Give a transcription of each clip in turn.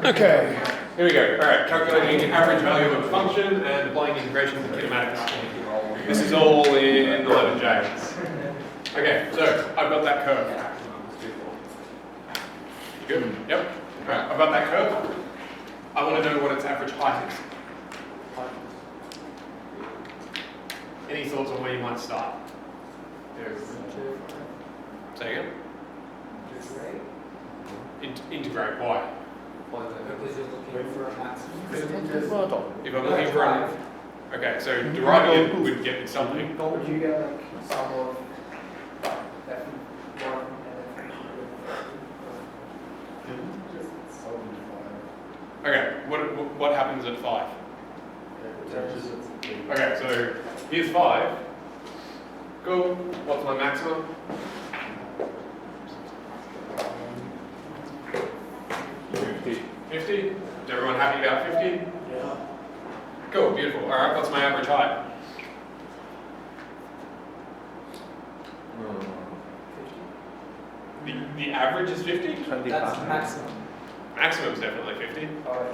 Okay, here we go. All right, calculating average value of a function and applying integration to kinematics. This is all in 11J. Okay, so I've got that curve. You good? Yep. All right, I've got that curve. I want to know what its average height is. Any thoughts on where you might start? Say again? Integrate. Why? Because you're looking for a maximum. If I'm looking for an... Okay, so deriving it would get me something. Would you get like some of F1 and Okay, what happens at 5? Okay, so here's 5. Cool. What's my maximum? 50? Is everyone happy about 50? Yeah. Cool, beautiful. Alright, what's my average height? The average is 50? That's maximum. Maximum is definitely 50. Alright.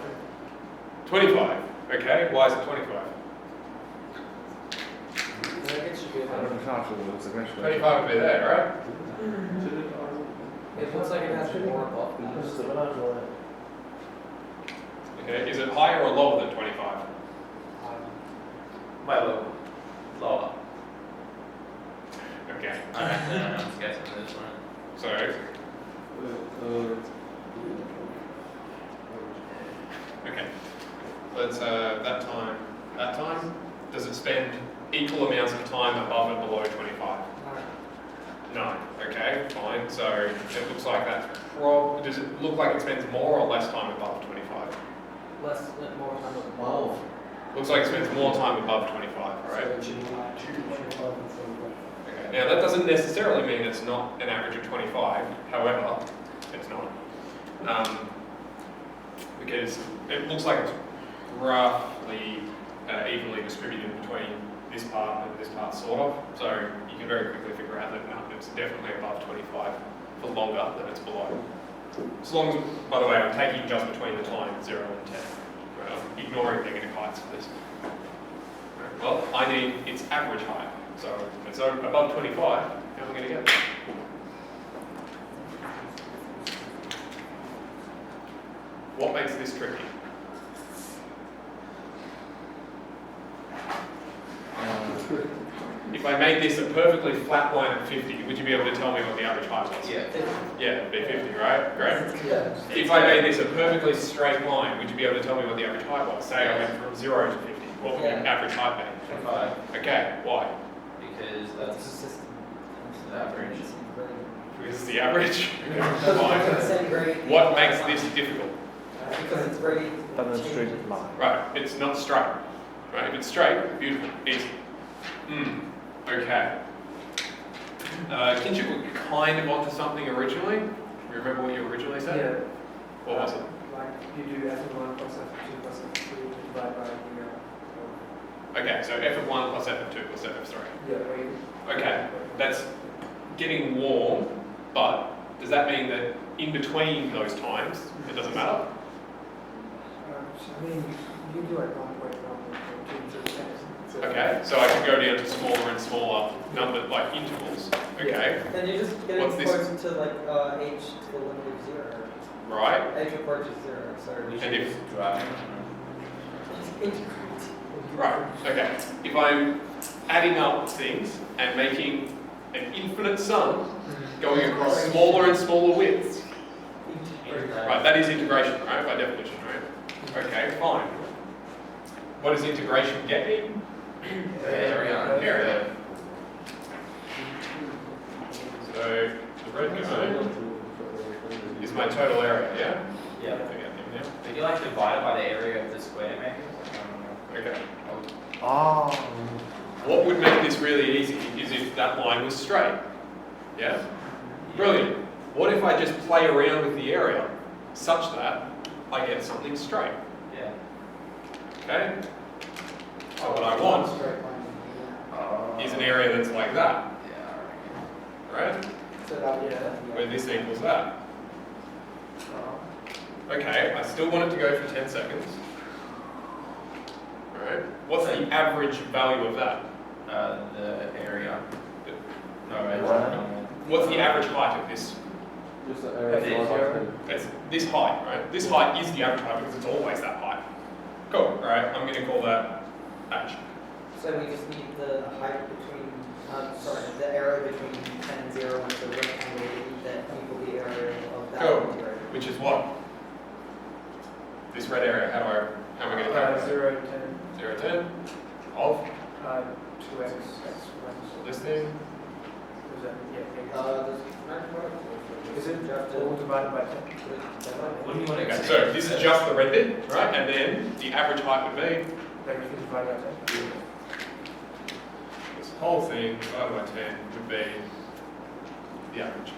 25. Okay, why is it 25? I think it should be about 25 would be there, right? It looks like it has to be more above. Okay, is it higher or lower than 25? Well, lower. Okay, Alright, then I'm just guessing this one. so okay, let's that time, does it spend equal amounts of time above and below 25? No. Okay, fine. So it looks like that's does it look like it spends more or less time above 25? More time above. Looks like it spends more time above 25, right? So it should be like 2.5. Okay. Now that doesn't necessarily mean it's not an average of 25. However, it's not. Because it looks like it's roughly evenly distributed between this part and this part, sort of. So you can very quickly figure out that no, it's definitely above 25 for longer than it's below. As long as, by the way, I'm taking just between the time 0 and 10. I'm ignoring negative heights for this. Well, I need its average height. So if it's above 25, how am I going to get it? What makes this tricky? If I made this a perfectly flat line at 50, would you be able to tell me what the average height was? Yeah. Yeah, it'd be 50, right? Great. Yeah. If I made this a perfectly straight line, would you be able to tell me what the average height was? Say I went from 0 to 50. What would the average height be? 25. Okay, why? Because That's a that's system. the average. Because it's the average. Because Fine. it's same grade. What makes this difficult? Because it's very Right, it's not straight. Right, if it's straight, beautiful, easy. Okay. Kinship were kind of onto something originally. Remember what you originally said? Yeah. What was it? Like you do F1 plus F2 plus F3 divided by the Okay, so f of 1 plus f of 2 plus f of 3. yeah. Okay, that's getting warm, but does that mean that in between those times, it doesn't matter? I mean, you can do like 1.1, 1.2, Okay, so I can go down to smaller and smaller number, like intervals. Okay, Then you just get What's it this? closer to like h to the limit of 0. right? H approaches 0. So And if integrate. right, okay. If I'm adding up things and making an infinite sum going across smaller and smaller widths, right? That is integration, right? By definition, right? Okay, fine. What does integration get me? Area. So the red guy is my total area, yeah? Yeah. Okay, Would you like to divide it by the area of the square, maybe? okay. Oh. What would make this really easy is if that line was straight. Yeah? Brilliant. What if I just play around with the area such that I get something straight? Yeah. Okay? So what I want is an area that's like that, Yeah. right? So that, Where this equals that. Okay, I still want it to go for 10 seconds. Alright, what's the average value of that? The area. No, What's the average height of this? Just the area. It's this height, right? This height is the average height because it's always that height. Cool, alright, I'm going to call that H. So we just need the height between, the area between 10 and 0 with the rectangle that equal the area of that Cool. area. Which is what? This red area, how am I going to calculate? 0, 10, 0, 10 of 2x, x1. this thing. Is that, yeah, Does math work? is it all divided by 10? What do you want to Okay, so this is just the red bit, right? And then the average height would be Everything divided by 10? this whole thing divided by 10 would be the average,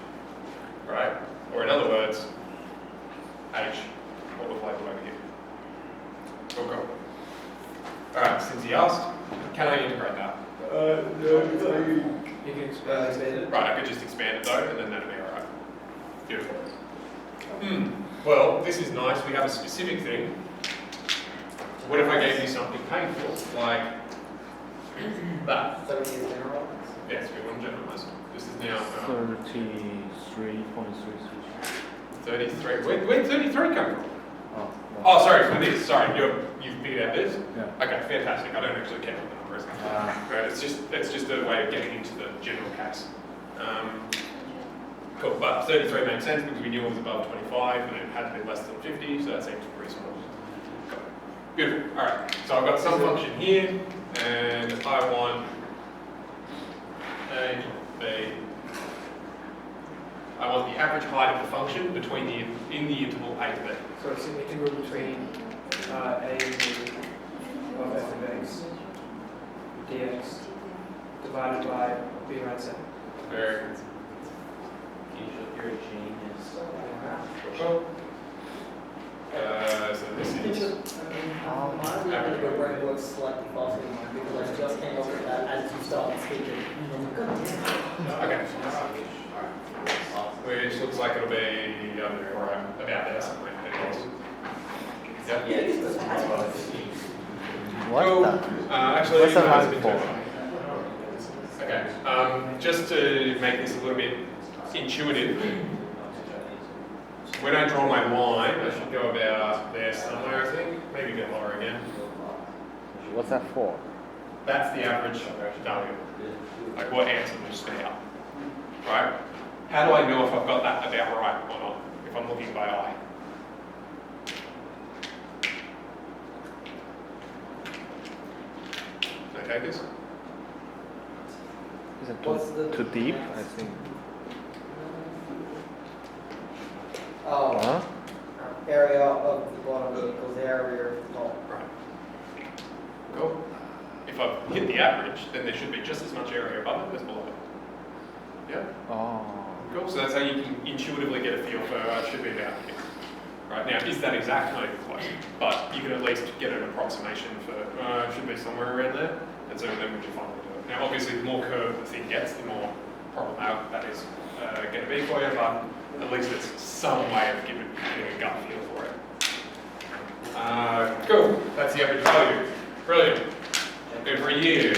right? Or in other words, H, what we've labelled over here. Cool, cool. Alright, since he asked, can I integrate that? You can expand it. Right, I could just expand it though, and then that'd be alright. Beautiful. Well, this is nice. We have a specific thing. What if I gave you something painful, like that? So we need general? Yes, we want to generalize. This is now 33.33. 33. Where'd 33 come from? Oh, Oh, sorry, for this. Sorry, you've figured out this? yeah. Okay, fantastic. I don't actually care what the number is. Right, it's just a way of getting into the general case. Cool, but 33 makes sense because we knew it was above 25 and it had to be less than 50, so that seems reasonable. Beautiful. All right, so I've got some function here, and I want A, B. I want the average height of the function in the interval A to B. So it's an integral between a and b of f of x dx divided by b around 7. Very You're a genius. cool. So this is Your brain works slightly faster than mine because I just came up with that as you started speaking. okay. Which looks like it'll be about there somewhere. Yeah. What Cool. the? Actually, What's the no, line it's a bit for? too high. Okay. Just to make this a little bit intuitive, when I draw my line, I should go about there somewhere, I think. Maybe a bit lower again. What's that for? That's the average value. Like what answer will spit out. Right? How do I know if I've got that about right or not? If I'm looking by eye. Can I take this? Is it What's the- too deep? I think. Oh, Huh? area of the bottom equals area of the top. Right. Cool. If I've hit the average, then there should be just as much area above it as below it. Yeah? Oh. Cool. So that's how you can intuitively get a feel for it should be about here. Right now, is that exact? Not even close. But you can at least get an approximation for it should be somewhere around there. And so then we can finally do it. Now, obviously, the more curved the thing gets, the more problematic that is going to be for you. But at least it's some way of giving a gut feel for it. Cool. That's the average value. Brilliant. Every year.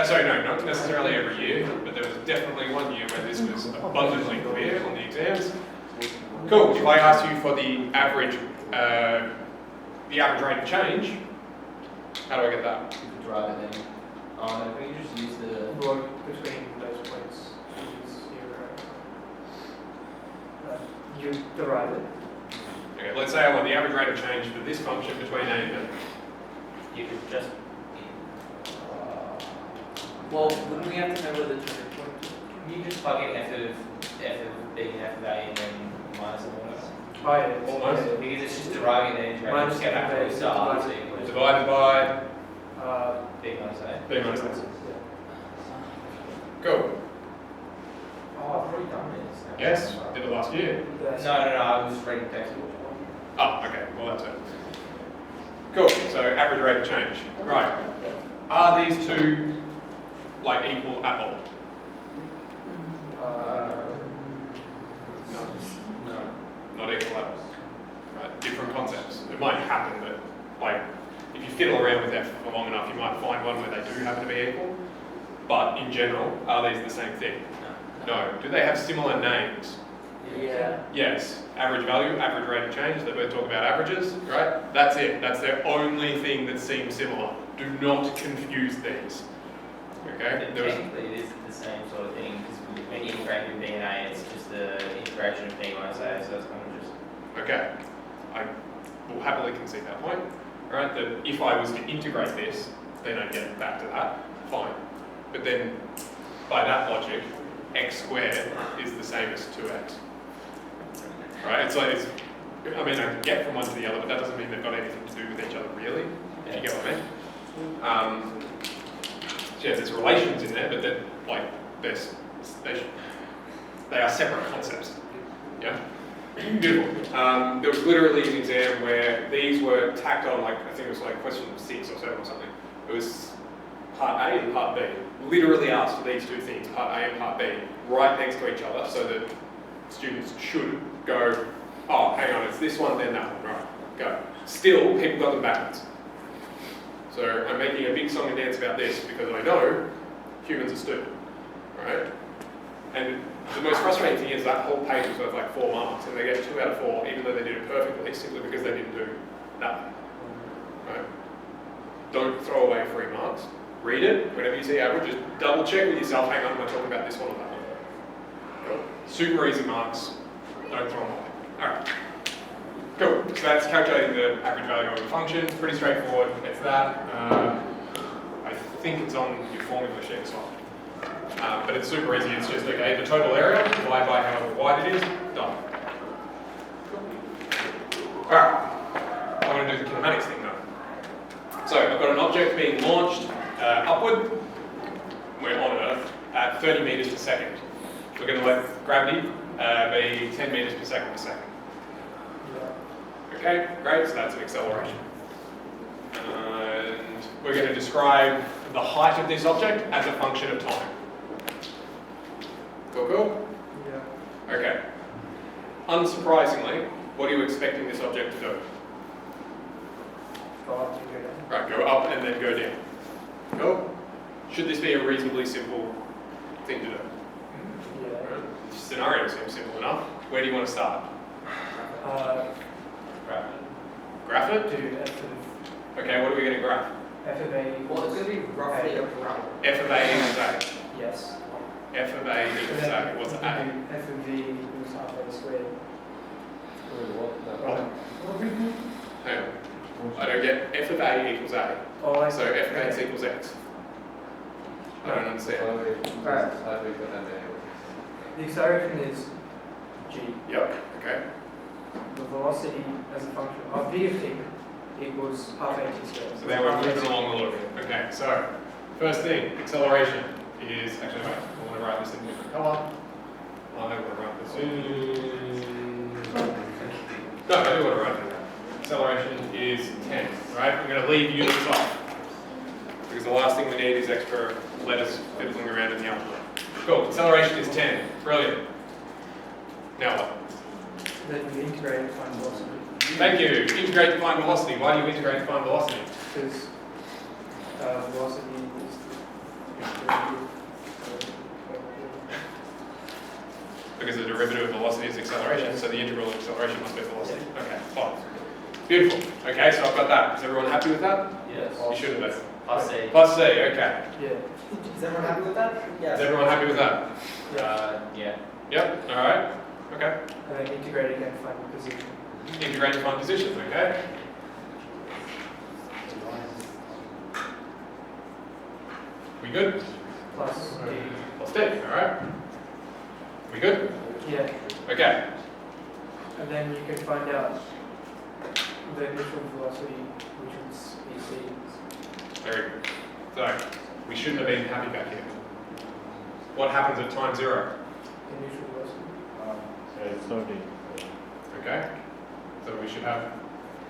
Sorry, no, not necessarily every year, but there was definitely one year where this was abundantly clear on the exams. Cool. If I asked you for the average rate of change, how do I get that? You could drive it in. If we just use the Log between those points is your, you derive it. Okay, let's say I want the average rate of change for this function between A and B. you could just. Well, wouldn't we have to know where the trigger point is? You just plug in f of b and f of a and then minus the bonus. Oh yeah. Almost. Yeah. Because it's just deriving the integrator. Minus Just get back to f the of a start. So you would Divided by b minus a. B minus A. Cool. Oh, I've already done this. Yes, did it last year. No, I was reading text. Oh, okay, well that's it. Cool, so average rate of change. Right. Are these two like equal at all? Uh, No. Not equal at all. Right. it might happen that, like, if you fiddle around with that for long enough, you might find one where they do happen to be equal. But in general, are these the same thing? No. Do they have similar names? Yeah. Yes. Average value, average rate of change. They both talk about averages, right? That's it. That's their only thing that seems similar. Do not confuse these. Okay? There was, Technically, it is the same sort of thing, because when you integrate with DNA, it's just the integration of D minus A, so it's kind of just... okay. I will happily concede that point. Right? That if I was to integrate this, then I'd get back to that. Fine. But then, by that logic, x squared is the same as 2x. Right? It's like, I mean, I can get from one to the other, but that doesn't mean they've got anything to do with each other, really. If you get what I mean. Yeah, there's relations in there, but they're like, they are separate concepts. Yeah? Beautiful. There was literally an exam where these were tacked on, like, I think it was like question 6 or 7 or something. It was part A and part B. Literally asked for these two things, part A and part B, right next to each other, so that students should go, oh, hang on, it's this one, then that one, right, go. Still, people got them backwards. So I'm making a big song and dance about this because I know humans are stupid, right? And the most frustrating thing is that whole page was worth like 4 marks, and they get 2 out of 4, even though they did it perfectly, simply because they didn't do that, right? Don't throw away 3 marks. Read it, whenever you see average, just double check with yourself, hang on, am I talking about this one or that one? Cool. Super easy marks, don't throw them away. Alright. Cool, so that's calculating the average value of a function. It's pretty straightforward, it's that. I think it's on your formula sheet as well. But it's super easy, it's just, okay, the total area, divide by however wide it is, done. Alright, I want to do the kinematics thing now. So I've got an object being launched upward. We're on Earth at 30 meters per second. We're going to let gravity be 10 meters per second per second. Okay, great, so that's an acceleration. And we're going to describe the height of this object as a function of time. Cool, cool? Yeah. Okay. Unsurprisingly, what are you expecting this object to do? Go up and go down. Right, go up and then go down. Cool? Should this be a reasonably simple thing to do? Yeah. Right. The scenario seems simple enough. Where do you want to start? Graph it? Do F of Okay, what are we going to graph? F of A. Well, it's going to be roughly A. around. F of A equals A. Yes. F of A equals A. What's A? F of V equals half A squared. Hang on. I don't get F of A equals A. Oh, I So F of X equals X. I don't understand. Alright. The acceleration is G. Yep, okay. The velocity as a function of V of t equals half A t squared. So then we're moving along a little bit. Okay, so first thing, acceleration is, actually wait, I want to write this in different colour. I don't want to write this in. No, I do want to write it. Acceleration is 10, right? I'm going to leave units off. Because the last thing we need is extra letters fiddling around in the alphabet. Cool, acceleration is 10. Brilliant. Now what? Then we integrate and find velocity. Thank you. Integrate to find velocity. Why do you integrate to find velocity? Because velocity is Because the derivative of velocity is acceleration, so the integral of acceleration must be velocity. Okay, fine. Beautiful. Okay, so I've got that. Is everyone happy with that? Yes. You should have been. Plus C. Plus C, okay. Yeah. Is everyone happy with that? Yes. Is everyone happy with that? Yeah. Yep, alright. Okay. And then integrate again to find the position. Integrate to find positions, okay? We good? Plus D. Plus D, alright. We good? Yeah. Okay. And then you can find out the initial velocity, which is AC. Very good. So, we shouldn't have been happy back here. What happens at time 0? Initial velocity. It's 30. Okay? So we should have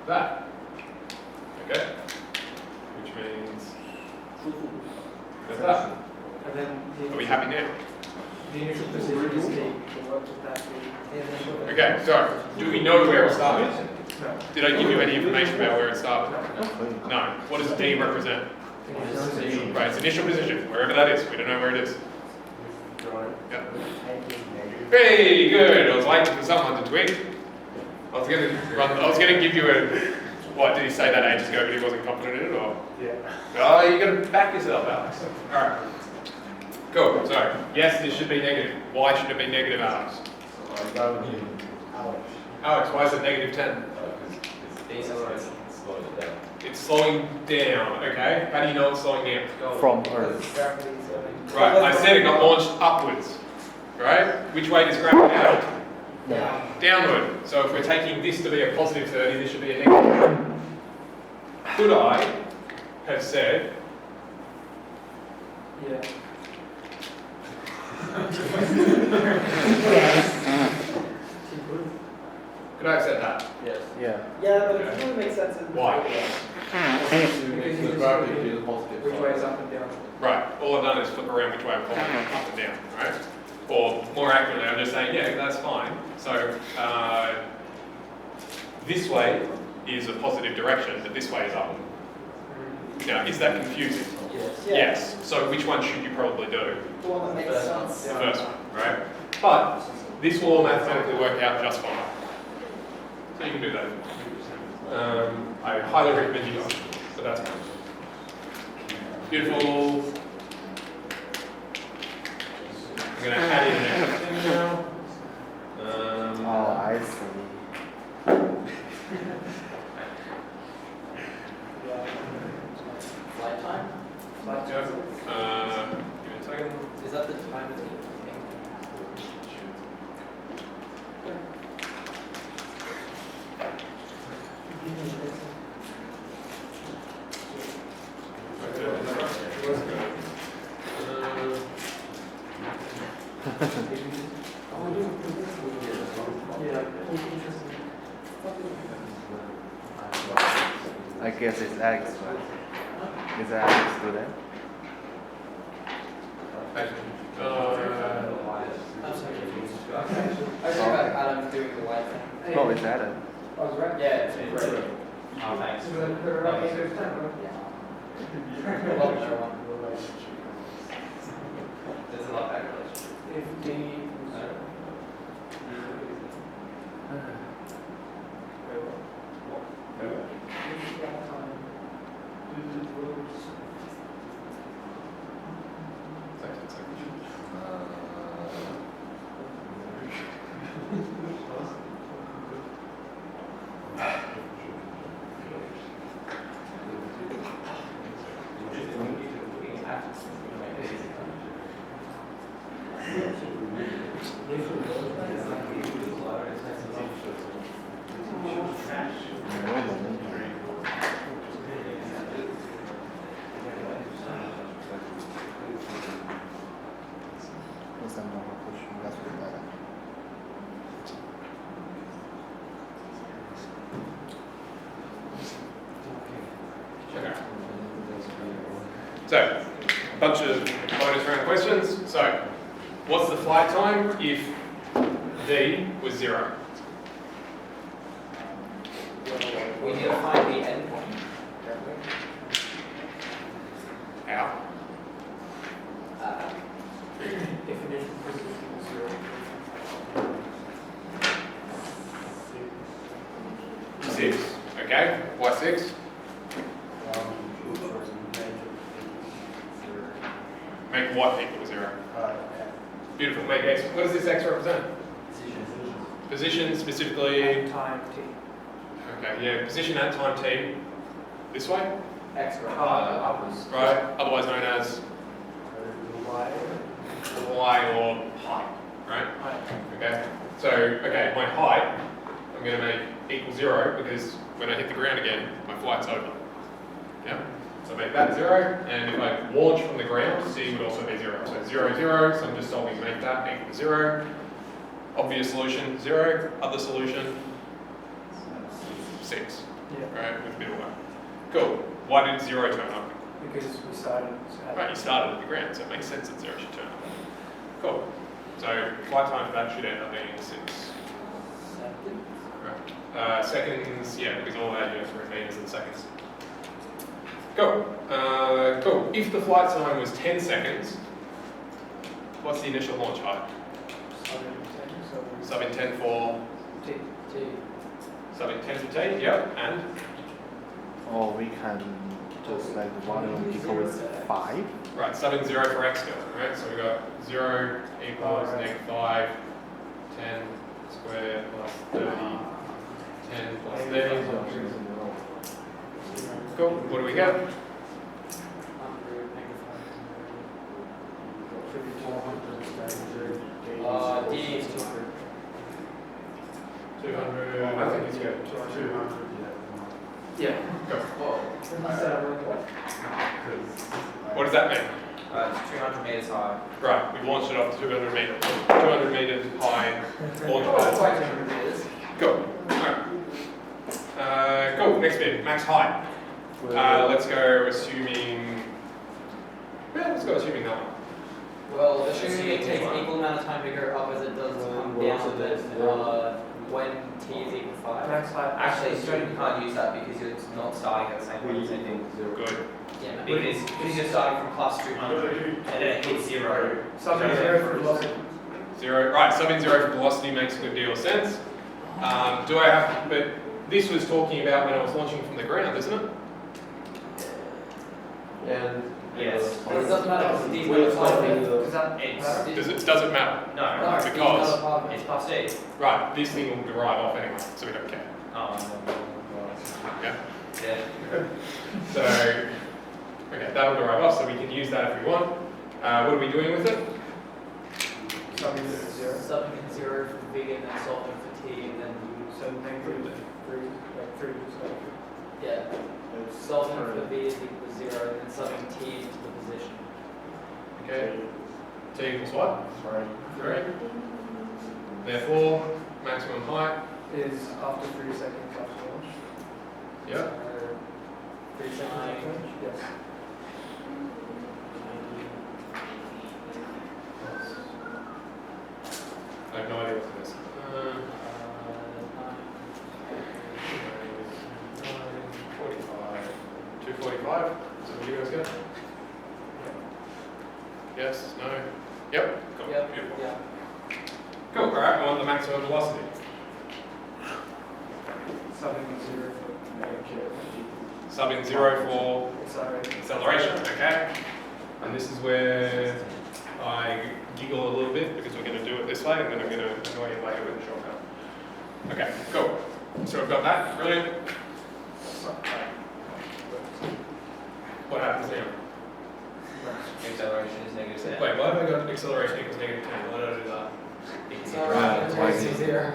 that. Okay? Which means that's that. And then the Are we happy now? The initial position is D. So what would that be? Okay, so do we know where we're starting? No. Did I give you any information about where it started? Wait. No. What does D represent? Position. Right, it's initial position, wherever that is. We don't know where it is. Yeah. Hey, good. I was waiting for someone to tweet. I was gonna give you a. What did he say that ages ago, but he wasn't confident in it, or? Yeah. Oh, you got to back yourself, Alex. All right. Cool. So, yes, this should be negative. Why should it be negative, Alex? Alex, why is it negative 10? It's slowing down. Okay. How do you know it's slowing down? From Earth. Right. I said it got launched upwards. Right. Which way does gravity go? Yeah. Downward. So if we're taking this to be a positive 30, this should be a negative. Could I have said? Yeah. Could I have said that? Yes. Yeah. Yeah, but it doesn't make sense in. Why? Which way is up and down? Right. All I've done is flip around which way I'm pointing, up and down. Right. Or more accurately, I'm just saying, yeah, that's fine. So this way is a positive direction, but this way is up. Now, is that confusing? Yes. Yeah. Yes. So which one should you probably do? The one that makes sense. The first one, right? But this will all mathematically work out just fine. So you can do that. I highly recommend you guys, but that's fine. Beautiful. I'm going to add in an extra thing now. Oh, I see. Flight time? Yep. Give me a second. Is that the time of the thing? I guess it's Alex, right? Is that Alex student? I'm sorry. I was talking about Adam doing the white thing. Oh, it's Adam. I was right. Yeah, it's great. Oh, thanks. So then put it right here this time, right? Love that one. There's a lot better relationship. If the. So, a bunch of bonus round questions. So, what's the flight time if V was 0? We need to find the end point, don't we? How? Definition position is 0. 6. Okay. Why 6? Make what equal to 0? Beautiful. Make x. What does this x represent? Position specifically. Time t. Okay. Yeah. Position at time t. This way. X, right? Upwards. Right. Otherwise known as Y. y or height. Right. Okay. So okay, my height I'm going to make equal 0 because when I hit the ground again, my flight's over. Yeah. So make that 0, and if I launch from the ground, C would also be 0. So 0, 0, so I'm just solving make that equal 0. Obvious solution, 0. Other solution, 6. Yeah. Right, with a bit of work. Cool. Why did 0 turn up? Because we started. Right, you started at the ground, so it makes sense that 0 should turn up. Cool. So flight time for that should end up being 6. Seconds? Right. Seconds, yeah, because all our units were in meters and seconds. Go. Cool. If the flight time was 10 seconds, what's the initial launch height? Sub in 10 for? T. Sub in 10 for T, yep, and? Or we can just like volume equals 5. Right, sub in 0 for x still, right? So we got 0 equals -5, 10 squared plus 30, 10 plus 30. Cool, what do we get? D is 200. 200, I think it's good. 200. Yeah. Go. Whoa. What does that mean? It's 200 meters high. Right, we've launched it up to 200 meters. 200 meters high launch pad. 200 meters. Cool. Alright. Cool, next bit, max height. Let's go assuming. Yeah, let's go assuming that one. Well, assuming it takes equal amount of time to go up as it does to come down, then when t is equal to 5. Max height. Actually, you can't use that because you're not starting at the same point as anything. Good. Yeah, Because you're starting from plus 200 and then it hits 0. Something 0 for velocity. 0, right, sub in 0 for velocity makes a good deal of sense. Do I have, but this was talking about when I was launching from the ground, isn't it? And yes. It doesn't matter because d is not a part of it. Does that It's- matter? Does it matter? No, No, d is because- not a part of it. it's plus 8. Right, this thing will derive off anyway, so we don't care. Yeah. Yeah. So, okay, that'll derive off, so we can use that if we want. What are we doing with it? Something 0. Subbing in 0 for v and then solving for t and then So negative 3. yeah, solving for v is equal to 0 and then subbing t into the position. Okay. T equals what? 3. Therefore, maximum height. Is after 3 seconds after launch. Yep. 3 seconds. Yes. I have no idea what it is. 245. So what do you guys get? Yes? No? Yep. Cool. Yep. Beautiful. Yeah. Cool. All right. I want the maximum velocity. Something 0 for negative. Sub in 0 for Acceleration. acceleration. Okay. And this is where I giggle a little bit because we're going to do it this way, and then I'm going to annoy you later with a shortcut. Okay. Cool. So we've got that. Brilliant. What happens now? Acceleration is negative 10. Wait, why have I got acceleration equals negative 10? Why did I do that? Because So, right. right, to 0.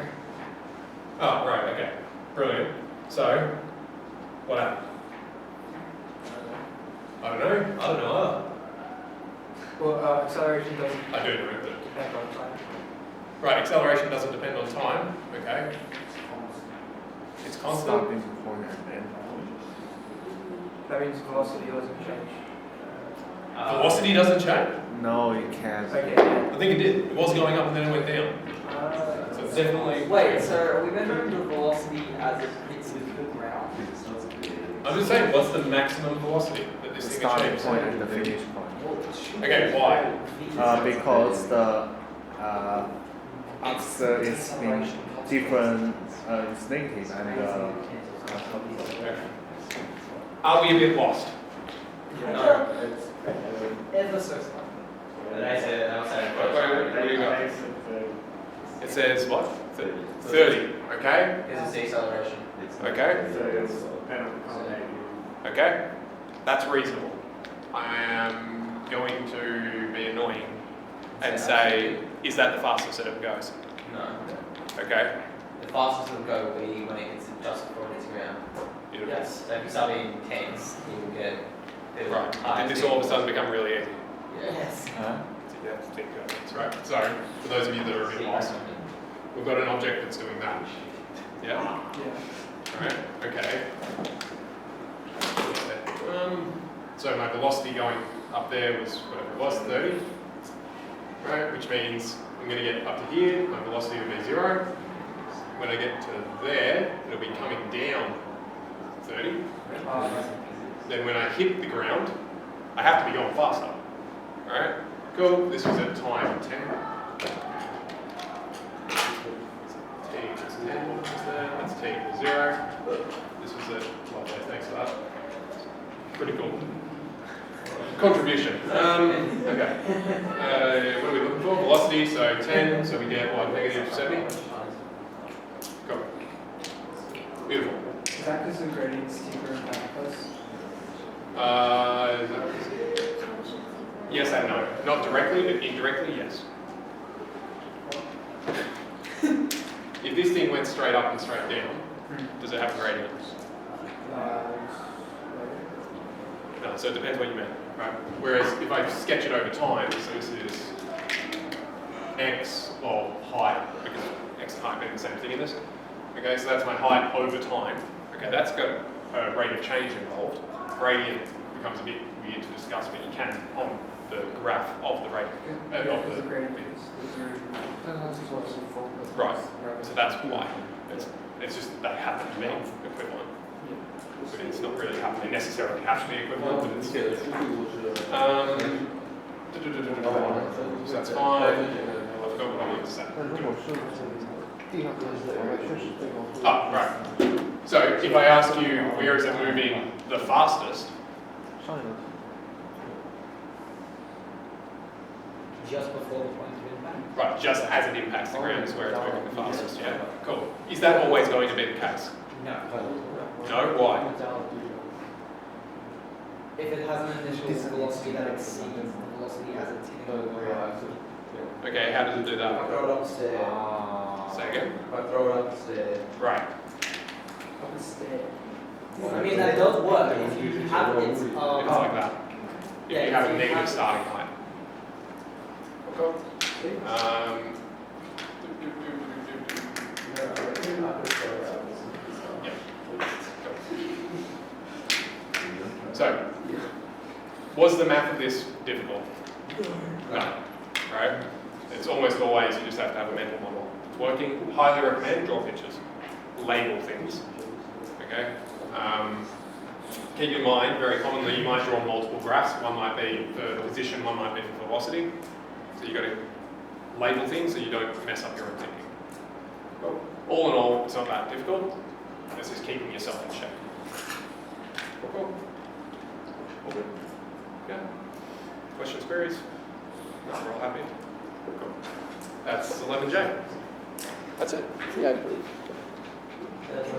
Oh, right, okay. Brilliant. So, what happened? I don't know. Well, acceleration doesn't I do know that. depend on time. Right, acceleration doesn't depend on time. Okay. It's constant. Starting point and end. That means velocity doesn't change. Velocity doesn't change? No, you can't. Okay, yeah. I think it did. It was going up and then it went down. So it's definitely. Wait, so are we measuring the velocity as it hits the ground? I'm just saying, what's the maximum velocity that this thing Starting achieves? point and the finish point. Okay, why? Because the answer is in different, it's negative and Okay. Are we a bit lost? No. Ever so slightly. And I said, I was saying, What do you got? It says what? 30. Okay. this is the acceleration. Okay. Okay. That's reasonable. I am going to be annoying and say, is that the fastest it ever goes? No. Okay. The fastest it'll go will be when it hits just before it hits the ground. Beautiful. Yes. So if you start being tens, you will get Right. Did this all of a sudden become really easy? Yes. Yeah, that's right. So, for those of you that are a bit lost, we've got an object that's doing that. Yeah? Yeah. Alright, okay. So my velocity going up there was whatever it was, 30. Right, which means I'm going to get up to here, my velocity will be 0. when I get to there, it'll be coming down 30. Then when I hit the ground, I have to be going faster. Alright, cool. This was at time 10. T equals 10, that's T equals 0. This was at, lovely, thanks for that. Pretty cool. Contribution. Okay. What are we looking for? Velocity, so 10, so we get what, negative 70? Cool. Beautiful. Is that because the gradient's steeper in back close? Yes and no. Not directly, but indirectly, yes. If this thing went straight up and straight down, does it have a gradient? No, so it depends what you mean, right? Whereas if I sketch it over time, so this is x or height, because x and height mean the same thing in this. Okay, so that's my height over time. Okay, that's got a rate of change involved. Gradient becomes a bit weird to discuss, but you can on the graph of the rate of the gradient. Right, so that's why. It's just they happen to be equivalent. But it's not really they necessarily have to be equivalent, but it's so that's fine. I forgot what I wanted to say. Oh, right. So if I ask you where is it moving the fastest, Just before the point of impact. right, just as it impacts the ground is where it's moving the fastest, yeah? Cool. Is that always going to be the case? No. No? Why? If it has an initial velocity that exceeds the velocity as it's hitting the ground. Okay, how does it do I that? throw it upstairs. Say again? I throw it upstairs. Right. I mean, that does work if you have it. If it's like that. If Yeah, you have if a you negative have- starting height. Okay. So, was the math of this difficult? No. Right? It's almost always you just have to have a mental model. It's working. Highly recommend draw pictures. Label things. Okay? Keep in mind, very commonly you might draw multiple graphs. One might be for position, one might be for velocity. So you've got to label things so you don't mess up your own thinking. Well, all in all, it's not that difficult. It's just keeping yourself in shape. Cool. All good? Yeah. Questions, queries? No, we're all happy? Cool. That's 11J. That's it. Yeah, I believe.